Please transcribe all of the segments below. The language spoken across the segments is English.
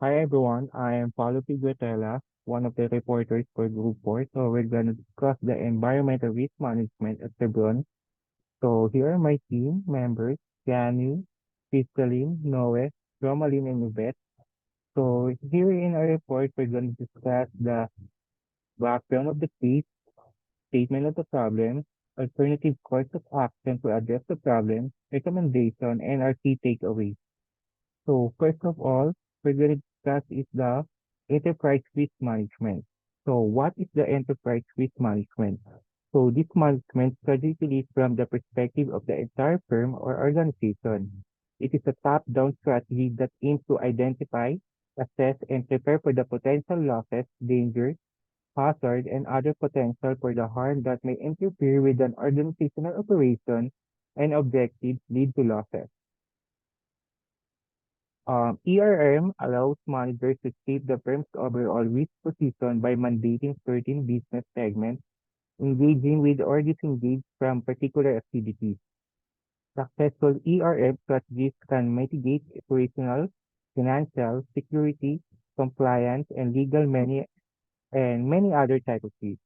Hi everyone, I am Paulo Figuetela, one of the reporters for Group 4. So we're going to discuss the environmental risk management at Chevron. So here are my team members, Janu, Crystalline, Noe, Romalyn, and Yvette. So here in our report, we're going to discuss the background of the case, statement of the problem, alternative course of action to address the problem, recommendation, and our key takeaways. So first of all, we're going to discuss is the enterprise risk management. So what is the enterprise risk management? So this management strategically is from the perspective of the entire firm or organization. It is a top-down strategy that aims to identify, assess, and prepare for the potential losses, dangers, hazard, and other potential for the harm that may interfere with an organizational operation and objectives lead to losses. ERM allows managers to shape the firm's overall risk position by mandating certain business segments, engaging with or disengage from particular activities. Successful ERM strategies can mitigate operational, financial, security, compliance, and legal many other types of risks.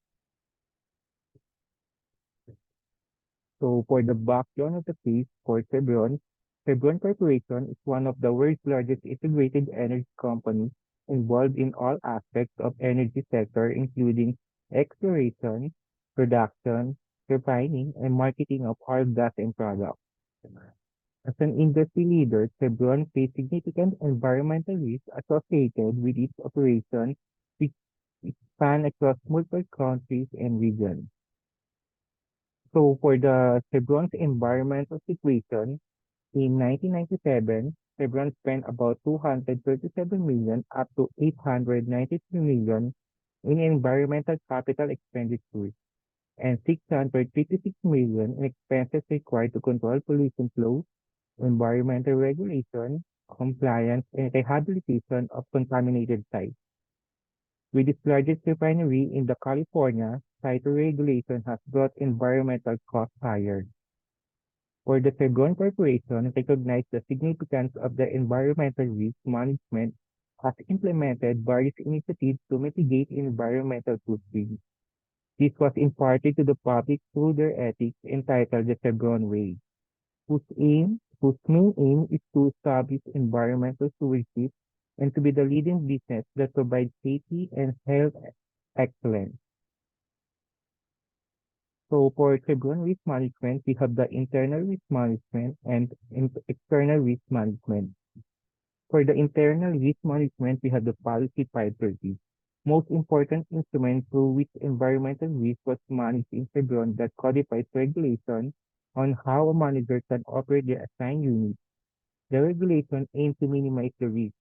So for the background of the case for Chevron, Chevron Corporation is one of the world's largest integrated energy companies involved in all aspects of energy sector, including exploration, production, refining, and marketing of oil, gas, and products. As an industry leader, Chevron faced significant environmental risks associated with its operations, which span across multiple countries and regions. So for the Chevron's environmental situation, in 1997, Chevron spent about 237 million up to 893 million in environmental capital expenditures and 656 million in expenses required to control pollution flow, environmental regulation, compliance, and rehabilitation of contaminated sites. With its largest refinery in the California, tighter regulation has brought environmental costs higher. For the Chevron Corporation recognized the significance of the environmental risk management has implemented various initiatives to mitigate environmental footprint. This was imparted to the public through their ethics entitled the Chevron Way, whose main aim is to establish environmental stewardship and to be the leading business that provides safety and health excellence. So for Chevron risk management, we have the internal risk management and external risk management. For the internal risk management, we have the policy 530, most important instrument through which environmental risk was managed in Chevron that codifies regulation on how a manager can operate the assigned unit. The regulation aims to minimize the risk,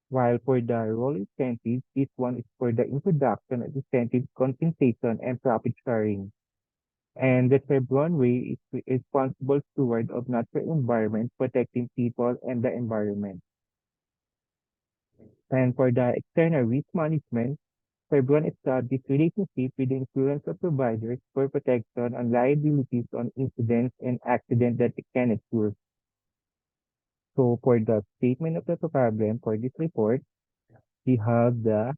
while for the role incentives, this one is for the introduction of incentive compensation and profit sharing. And the Chevron Way is responsible steward of natural environment, protecting people and the environment. And for the external risk management, Chevron established relationship with the insurance providers for protection on liabilities on incidents and accidents that it can occur. So for the statement of the problem for this report, we have the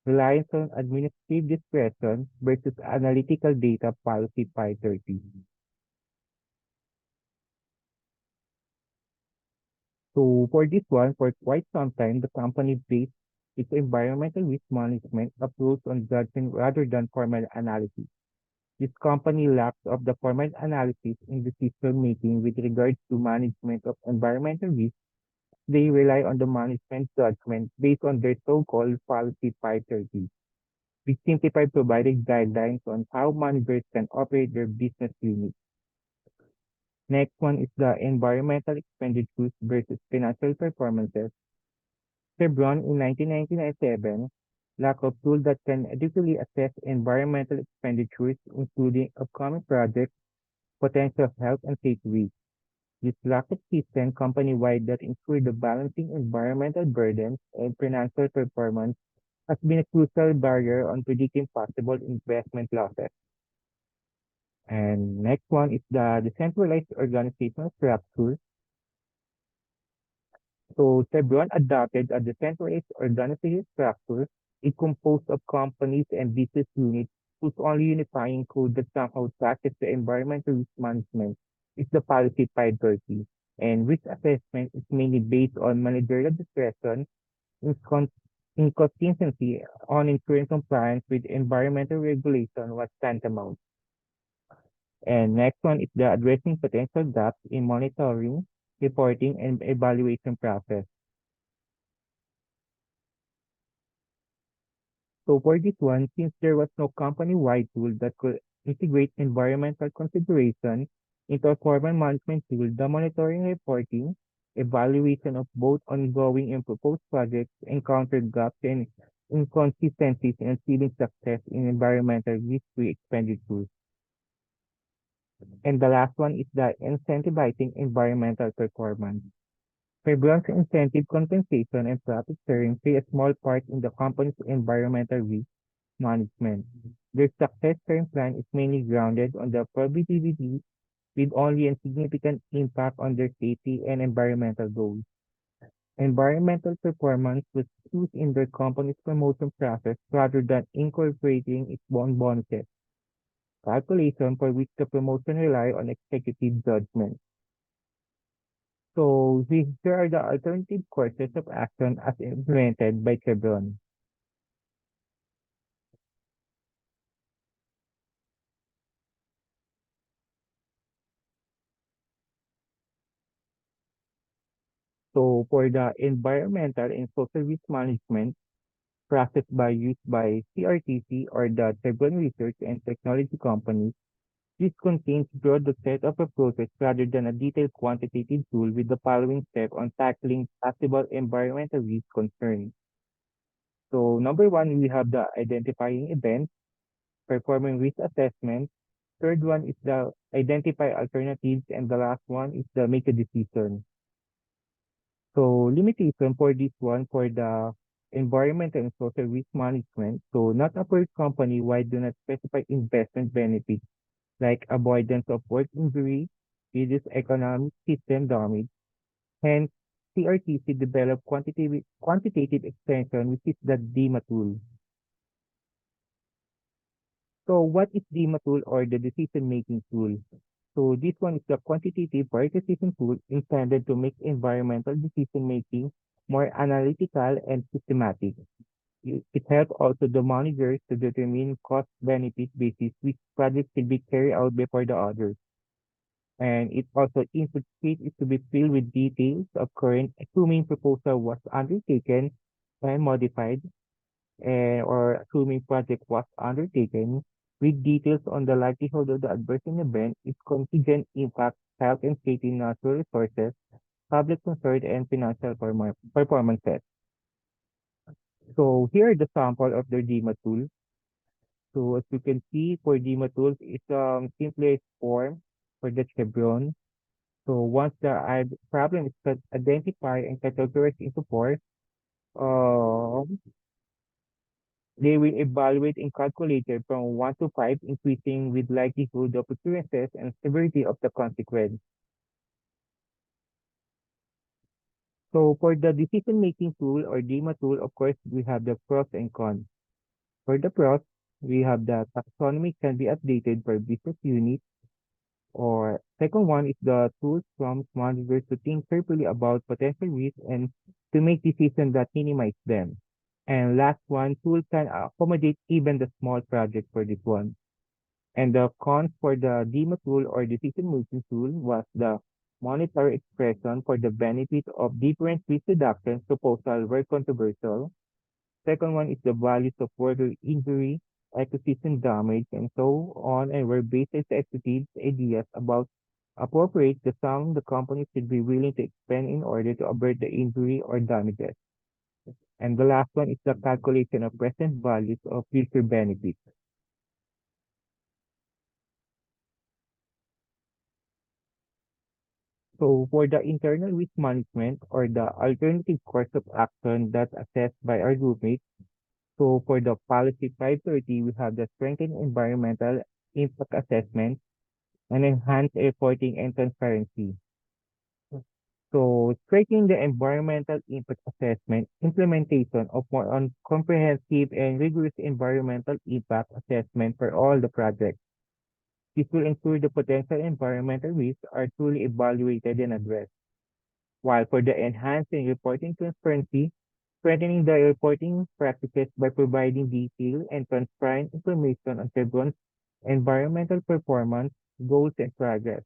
reliance on administrative discretion versus analytical data policy 530. So for this one, for quite some time, the company based its environmental risk management approach on judgment rather than formal analysis. This company lacks of the formal analysis in decision making with regards to management of environmental risk. They rely on the management judgment based on their so-called policy 530, which simplify providing guidelines on how managers can operate their business units. Next one is the environmental expenditures versus financial performances. Chevron in 1997 lack of tools that can adequately assess environmental expenditures, including upcoming projects, potential health and safety risks. This lack of system company-wide that ensure the balancing environmental burdens and financial performance has been a crucial barrier on predicting possible investment losses. And next one is the decentralized organizational structure. So Chevron adopted a decentralized organizational structure. It composed of companies and business units whose only unifying code that somehow touches the environmental risk management is the policy priority. And risk assessment is mainly based on managerial discretion, incon- inconsistency on ensuring compliance with environmental regulation was tantamount. And next one is the addressing potential gaps in monitoring, reporting, and evaluation process. So for this one, since there was no company-wide tool that could integrate environmental consideration into a formal management tool, the monitoring, reporting, evaluation of both ongoing and proposed projects encountered gaps and inconsistencies in achieving success in environmental risk-free expenditures. And the last one is the incentivizing environmental performance. Fairgrounds incentive compensation and profit sharing play a small part in the company's environmental risk management. Their success sharing plan is mainly grounded on the probability with only a significant impact on their safety and environmental goals. Environmental performance was used in their company's promotion process rather than incorporating its own bonuses, calculation for which the promotion rely on executive judgment. So these are the alternative courses of action as implemented by Chevron. So for the environmental and social risk management process by used by CRTC or the Chevron Research and Technology Company, this contains broad set of approaches rather than a detailed quantitative tool with the following step on tackling possible environmental risk concerns. So number one, we have the identifying events, performing risk assessment. Third one is the identify alternatives, and the last one is the make a decision. So limitation for this one for the environmental and social risk management. So not a per company wide do not specify investment benefits like avoidance of work injury, reduce economic system damage. Hence, CRTC developed quantitative extension, which is the DEMA tool. So what is DEMA tool or the decision-making tool? So this one is the quantitative prioritization tool intended to make environmental decision-making more analytical and systematic. It helps also the managers to determine cost-benefit basis which projects should be carried out before the others. And it also input sheet is to be filled with details of current assuming proposal was undertaken and modified, or assuming project was undertaken with details on the likelihood of the adverse event, its contingent impact, health and safety, natural resources, public concern, and financial performances. So here are the sample of their DEMA tool. So as you can see for DEMA tools, it's simplest form for the Chevron. So once the problem is identified and categorized into four, they will evaluate and calculate it from 1 to 5, increasing with likelihood of occurrences and severity of the consequence. So for the decision-making tool or DEMA tool, of course, we have the pros and cons. For the pros, we have the taxonomy can be updated per business unit. Or second one is the tools from managers to think carefully about potential risks and to make decisions that minimize them. And last one, tool can accommodate even the small project for this one. And the cons for the demo tool or decision-making tool was the monetary expression for the benefit of different risk reduction proposal were controversial. Second one is the values of further injury, acquisition damage, and so on, and were based on executives' ideas about appropriate the sum the company should be willing to expend in order to avert the injury or damages. And the last one is the calculation of present values of future benefits. So for the internal risk management or the alternative course of action that's assessed by our groupmates, so for the policy 530, we have the strengthened environmental impact assessment and enhanced reporting and transparency. So, strengthening the environmental impact assessment, implementation of more on comprehensive and rigorous environmental impact assessment for all the projects. This will ensure the potential environmental risks are truly evaluated and addressed. While for the enhancing reporting transparency, strengthening the reporting practices by providing detailed and transparent information on Chevron's environmental performance, goals, and progress.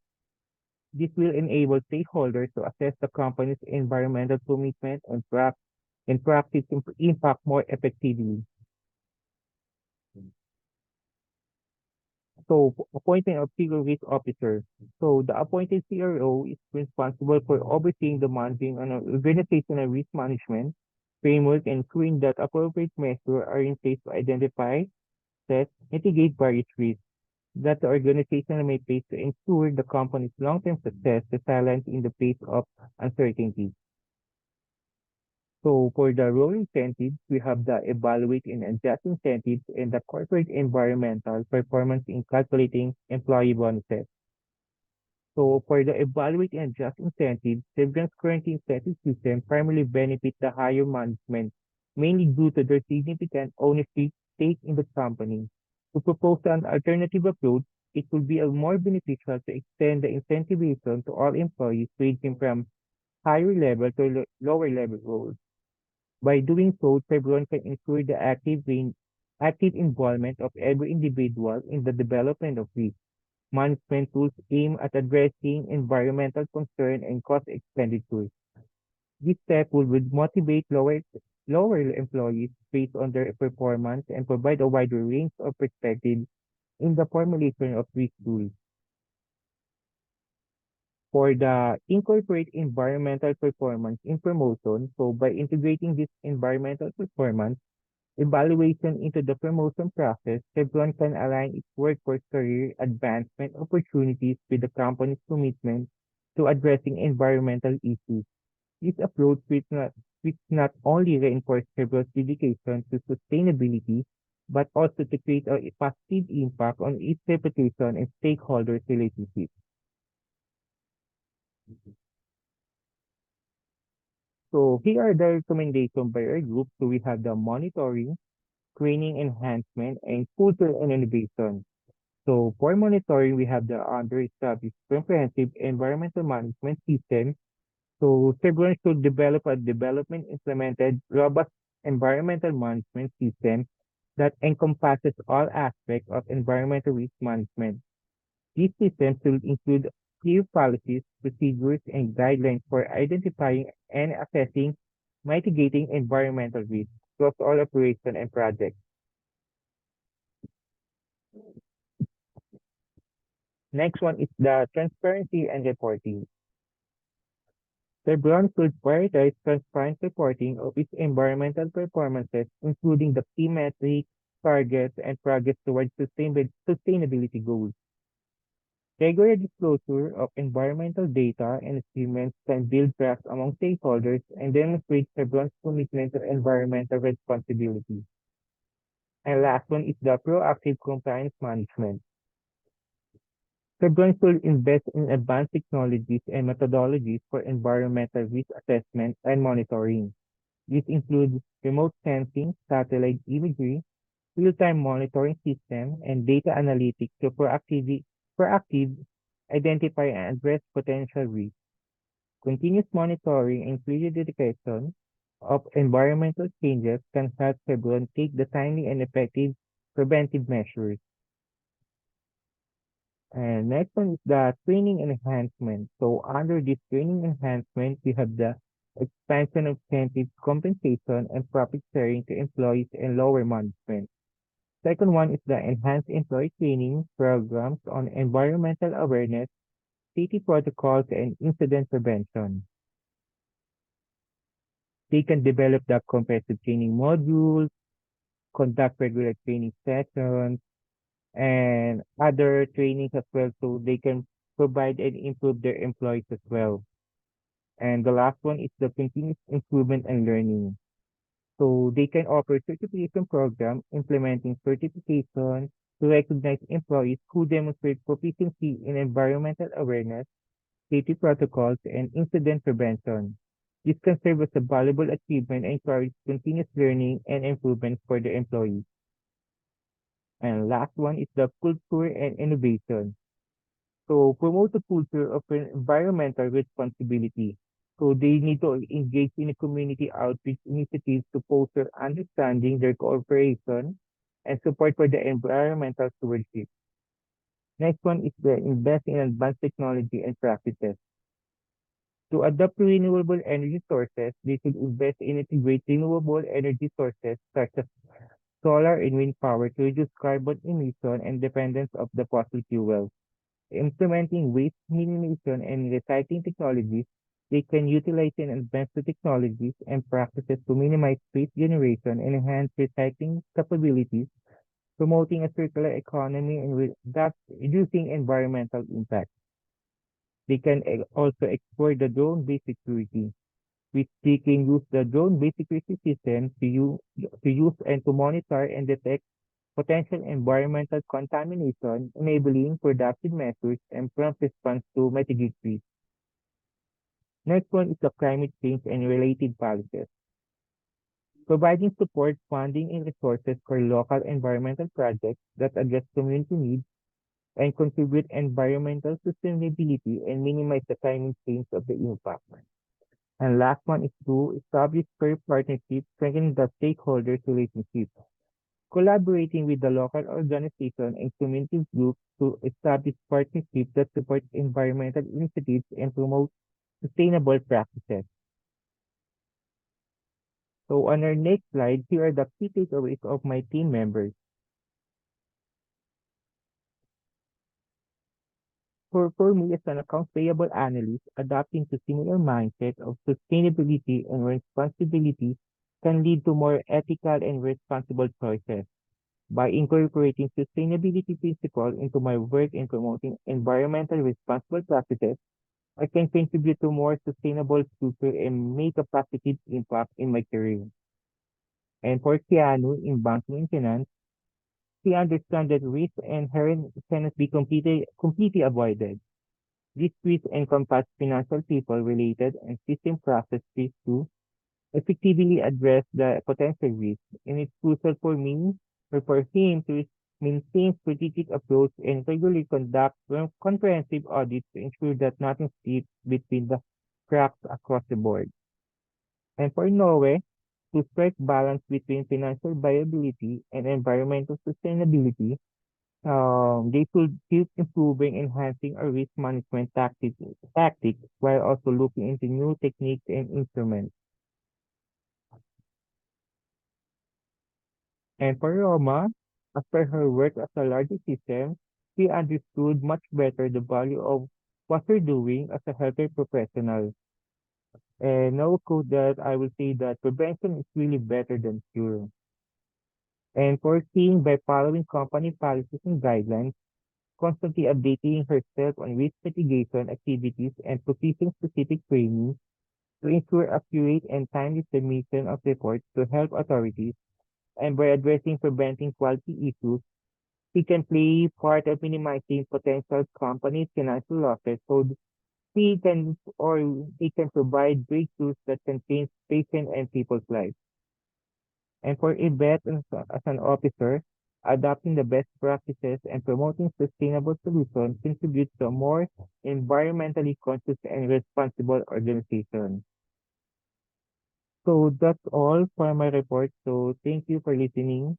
This will enable stakeholders to assess the company's environmental commitment and practice impact more effectively. So, appointing of Civil Risk Officer. So, the appointed CRO is responsible for overseeing the managing and organizational risk management framework and ensuring that appropriate measures are in place to identify, test, mitigate various risks that the organization may face to ensure the company's long-term success resilience in the face of uncertainty. So for the role incentives, we have the evaluate and adjust incentives and the corporate environmental performance in calculating employee bonuses. So for the evaluate and adjust incentives, Chevron's current incentive system primarily benefits the higher management, mainly due to their significant ownership stake in the company. To propose an alternative approach, it would be a more beneficial to extend the incentivization to all employees ranging from higher level to lower level roles. By doing so, Chevron can ensure the active involvement of every individual in the development of risk management tools aimed at addressing environmental concern and cost expenditures. This step would motivate lower employees based on their performance and provide a wider range of perspectives in the formulation of risk tools. For the incorporate environmental performance in promotion, so by integrating this environmental performance evaluation into the promotion process, Chevron can align its workforce career advancement opportunities with the company's commitment to addressing environmental issues. This approach which not only reinforces Chevron's dedication to sustainability, but also to create a positive impact on its reputation and stakeholders' relationships. So here are the recommendations by our group. So we have the monitoring, training enhancement, and culture and innovation. So for monitoring, we have the under-established comprehensive environmental management system. So Chevron should develop a development implemented robust environmental management system that encompasses all aspects of environmental risk management. These systems should include clear policies, procedures, and guidelines for identifying and assessing mitigating environmental risks across all operations and projects. Next one is the transparency and reporting. Chevron should prioritize transparent reporting of its environmental performances, including the key metrics, targets, and progress towards sustainability goals. Regular disclosure of environmental data and achievements can build trust among stakeholders and demonstrate Chevron's commitment to environmental responsibility. And last one is the proactive compliance management. Chevron should invest in advanced technologies and methodologies for environmental risk assessment and monitoring. These include remote sensing, satellite imagery, real-time monitoring system, and data analytics to proactive identify and address potential risks. Continuous monitoring and clear dedication of environmental changes can help Chevron take the timely and effective preventive measures. And next one is the training enhancement. So under this training enhancement, we have the expansion of incentive compensation and profit sharing to employees and lower management. Second one is the enhanced employee training programs on environmental awareness, safety protocols, and incident prevention. They can develop the comprehensive training modules, conduct regular training sessions, and other trainings as well so they can provide and improve their employees as well. And the last one is the continuous improvement and learning. So they can offer certification program implementing certification to recognize employees who demonstrate proficiency in environmental awareness, safety protocols, and incident prevention. This can serve as a valuable achievement and encourage continuous learning and improvement for the employees. And last one is the culture and innovation. So promote a culture of environmental responsibility. So they need to engage in a community outreach initiatives to foster understanding their cooperation and support for the environmental stewardship. Next one is the invest in advanced technology and practices. To adopt renewable energy sources, they should invest in integrate renewable energy sources such as solar and wind power to reduce carbon emission and dependence of the fossil fuels. Implementing waste minimization and recycling technologies, they can utilize and advance the technologies and practices to minimize waste generation and enhance recycling capabilities, promoting a circular economy and thus reducing environmental impact. They can also explore the drone-based security, which they can use the drone-based security system to use and to monitor and detect potential environmental contamination, enabling productive measures and prompt response to mitigate risk. Next one is the climate change and related policies. Providing support, funding, and resources for local environmental projects that address community needs and contribute environmental sustainability and minimize the climate change of the impact. And last one is to establish fair partnerships, strengthening the stakeholders' relationships. Collaborating with the local organization and community groups to establish partnerships that support environmental initiatives and promote sustainable practices. So on our next slide, here are the key takeaways of my team members. For me as an accounts payable analyst, adapting to similar mindset of sustainability and responsibility can lead to more ethical and responsible choices. By incorporating sustainability principles into my work in promoting environmental responsible practices, I can contribute to more sustainable future and make a positive impact in my career. And for Keanu in banking and finance, he understands that risk inherent cannot be completely avoided. These risks encompass financial people-related and system process risks to effectively address the potential risks, and it's crucial for me or for him to maintain strategic approach and regularly conduct comprehensive audits to ensure that nothing slips between the cracks across the board. And for Norway, to strike balance between financial viability and environmental sustainability, they should keep improving, enhancing our risk management tactics while also looking into new techniques and instruments. And for Roma, after her work as a larger system, she understood much better the value of what we're doing as a healthcare professional. And now quote that I will say that prevention is really better than cure. And for seeing by following company policies and guidelines, constantly updating herself on risk mitigation activities and producing specific training to ensure accurate and timely submission of reports to health authorities, and by addressing preventing quality issues, he can play part of minimizing potential companies' financial losses so he can or he can provide breakthroughs that can change patient and people's lives. And for Yvette as an officer, adopting the best practices and promoting sustainable solutions contributes to a more environmentally conscious and responsible organization. So that's all for my report. So thank you for listening.